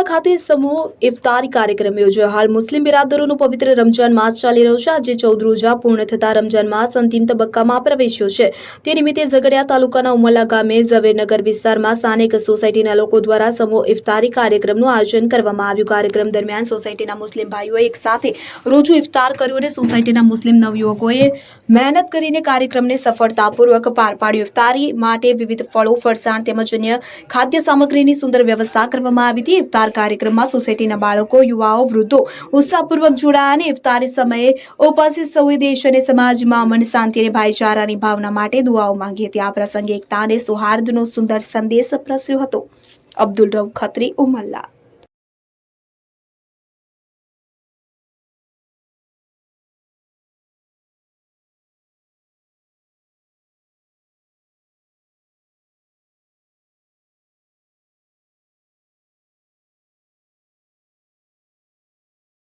ઉમલ્લા ખાતે સમૂહ ઇફતારી કાર્યક્રમ યોજાયો। હાલ મુસ્લિમ બિરાદરોનો પવિત્ર રમજાન માસ ચાલી રહ્યો છે। આજે 14 રોજા પૂર્ણ થતા રમજાન માસ અંતિમ તબક્કામાં પ્રવેશ્યો છે। તે નિમિત્તે ઝઘડિયા તાલુકાના ઉમલ્લા ગામે ઝવેરનગર વિસ્તારમાં સ્થાનિક સોસાયટીના લોકો દ્વારા સમૂહ ઇફતારી કાર્યક્રમનું આયોજન કરવામાં આવ્યું। કાર્યક્રમ દરમિયાન સોસાયટીના મુસ્લિમ ભાઈઓએ એક સાથે રોજુ ઇફતાર કર્યું અને સોસાયટીના મુસ્લિમ નવયુવકોએ મહેનત કરીને કાર્યક્રમને સફળતાપૂર્વક પાર પાડ્યો। ઇફતારી માટે વિવિધ ફળો, ફરસાણ તેમજ અન્ય ખાદ્ય સામગ્રીની સુંદર વ્યવસ્થા કરવામાં આવી હતી। ઇફતાર કાર્યક્રમમાં સોસાયટીના બાળકો, યુવાઓ, વૃદ્ધો ઉત્સાહપૂર્વક જોડાયા અને ઇફતારી સમયે ઉપસ્થિત સૌએ દેશ અને સમાજમાં અમન, શાંતિ અને ભાઈચારાની ભાવના માટે દુઆઓ માંગી હતી। આ પ્રસંગે એકતા અને સૌહાર્દનો સુંદર સંદેશ પ્રસર્યો હતો। અબ્દુલ રઉફ ખત્રી, ઉમલ્લા।